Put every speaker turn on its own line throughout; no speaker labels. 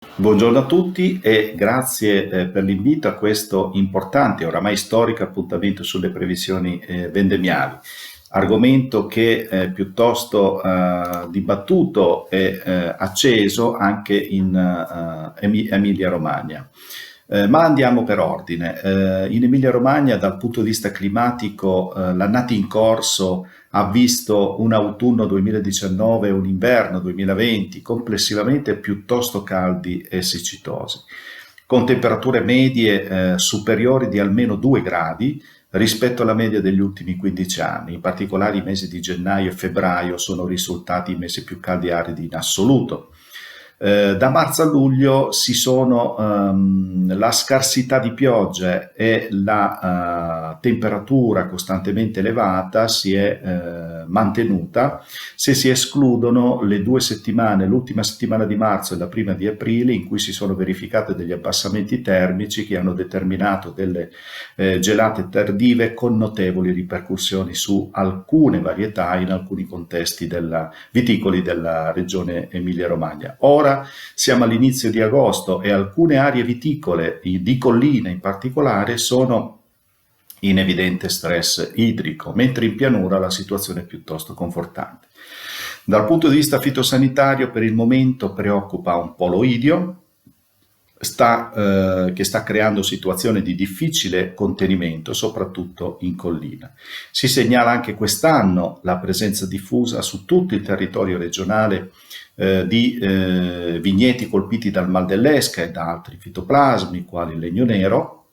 Buongiorno a tutti e grazie per l'invito a questo importante, oramai storico appuntamento sulle previsioni vendemmiali. Argomento che è piuttosto dibattuto e acceso anche in Emilia-Romagna. Ma andiamo per ordine. In Emilia-Romagna, dal punto di vista climatico, l'annata in corso ha visto un autunno 2019 e un inverno 2020 complessivamente piuttosto caldi e siccitosi, con temperature medie superiori di almeno 2 gradi rispetto alla media degli ultimi 15 anni. In particolare i mesi di gennaio e febbraio sono risultati i mesi più caldi e aridi in assoluto. Da marzo a luglio la scarsità di piogge e la temperatura costantemente elevata si è mantenuta, se si escludono le 2 settimane, l'ultima settimana di marzo e la prima di aprile, in cui si sono verificati degli abbassamenti termici che hanno determinato delle gelate tardive con notevoli ripercussioni su alcune varietà in alcuni contesti viticoli della regione Emilia-Romagna. Ora siamo all'inizio di agosto e alcune aree viticole di collina in particolare sono in evidente stress idrico, mentre in pianura la situazione è piuttosto confortante. Dal punto di vista fitosanitario, per il momento preoccupa un po' l'oidio, che sta creando situazioni di difficile contenimento, soprattutto in collina. Si segnala anche quest'anno la presenza diffusa su tutto il territorio regionale di vigneti colpiti dal mal dell'esca e da altri fitoplasmi, quali il legno nero,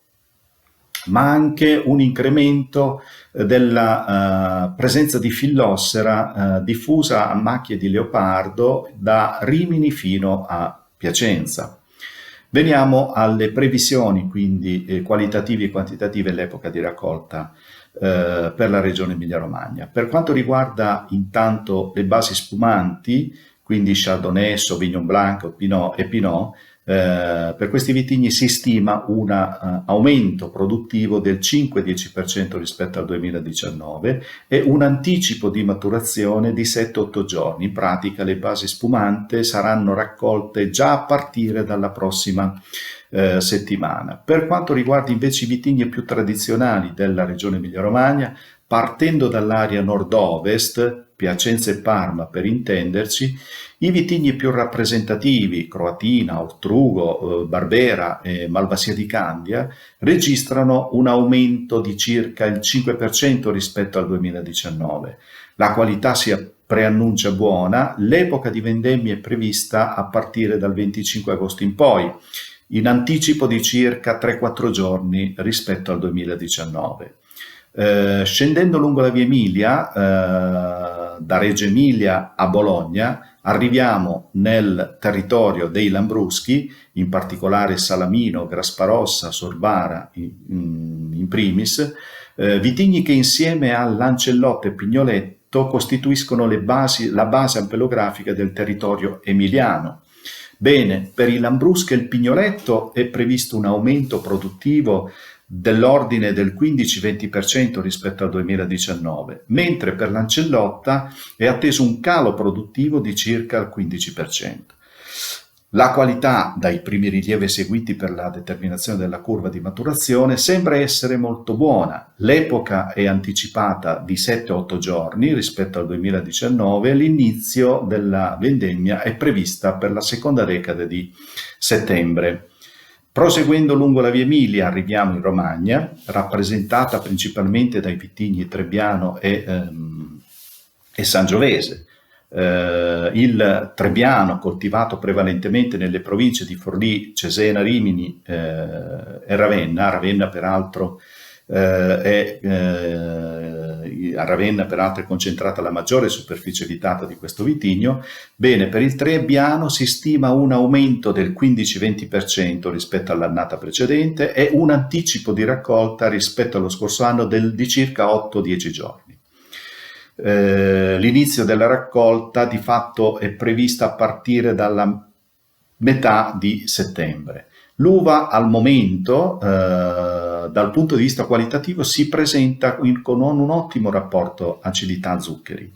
ma anche un incremento della presenza di fillossera diffusa a macchie di leopardo da Rimini fino a Piacenza. Veniamo alle previsioni, quindi qualitative e quantitative all'epoca di raccolta per la regione Emilia-Romagna. Per quanto riguarda intanto le basi spumanti, quindi Chardonnay, Sauvignon Blanc e Pinot, per questi vitigni si stima un aumento produttivo del 5-10% rispetto al 2019 e un anticipo di maturazione di 7-8 giorni. In pratica le basi spumante saranno raccolte già a partire dalla prossima settimana. Per quanto riguarda invece i vitigni più tradizionali della regione Emilia-Romagna, partendo dall'area nord-ovest, Piacenza e Parma per intenderci, i vitigni più rappresentativi, Croatina, Ortrugo, Barbera e Malvasia di Candia, registrano un aumento di circa il 5% rispetto al 2019. La qualità si preannuncia buona, l'epoca di vendemmie è prevista a partire dal 25 agosto in poi, in anticipo di circa 3-4 giorni rispetto al 2019. Scendendo lungo la via Emilia, da Reggio Emilia a Bologna, arriviamo nel territorio dei Lambruschi, in particolare Salamino, Grasparossa, Sorbara in primis, vitigni che insieme a Lancelotto e Pignoletto costituiscono la base ampelografica del territorio emiliano. Bene, per il Lambrusco e il Pignoletto è previsto un aumento produttivo dell'ordine del 15-20% rispetto al 2019, mentre per l'Ancellotta è atteso un calo produttivo di circa il 15%. La qualità, dai primi rilievi eseguiti per la determinazione della curva di maturazione, sembra essere molto buona. L'epoca è anticipata di 7-8 giorni rispetto al 2019 e l'inizio della vendemmia è prevista per la seconda decade di settembre. Proseguendo lungo la via Emilia arriviamo in Romagna, rappresentata principalmente dai vitigni Trebbiano e Sangiovese. Il Trebbiano, coltivato prevalentemente nelle province di Forlì, Cesena, Rimini e Ravenna peraltro a Ravenna peraltro è concentrata la maggiore superficie vitata di questo vitigno. Bene, per il Trebbiano si stima un aumento del 15-20% rispetto all'annata precedente e un anticipo di raccolta rispetto allo scorso anno di circa 8-10 giorni. L'inizio della raccolta di fatto è prevista a partire dalla metà di settembre. L'uva al momento, dal punto di vista qualitativo, si presenta con un ottimo rapporto acidità-zuccheri.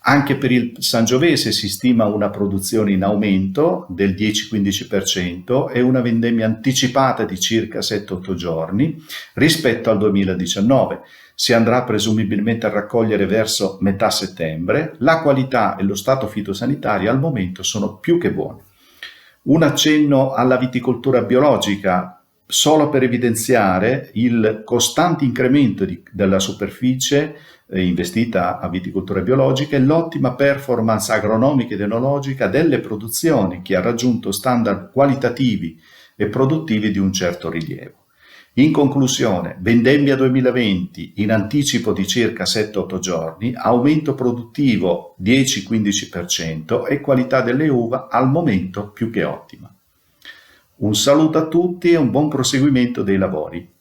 Anche per il Sangiovese si stima una produzione in aumento del 10-15% e una vendemmia anticipata di circa 7-8 giorni rispetto al 2019. Si andrà presumibilmente a raccogliere verso metà settembre. La qualità e lo stato fitosanitario al momento sono più che buoni. Un accenno alla viticoltura biologica, solo per evidenziare il costante incremento della superficie investita a viticoltura biologica e l'ottima performance agronomica ed enologica delle produzioni, che ha raggiunto standard qualitativi e produttivi di un certo rilievo. In conclusione, vendemmia 2020 in anticipo di circa 7-8 giorni, aumento produttivo 10-15% e qualità delle uva al momento più che ottima. Un saluto a tutti e un buon proseguimento dei lavori.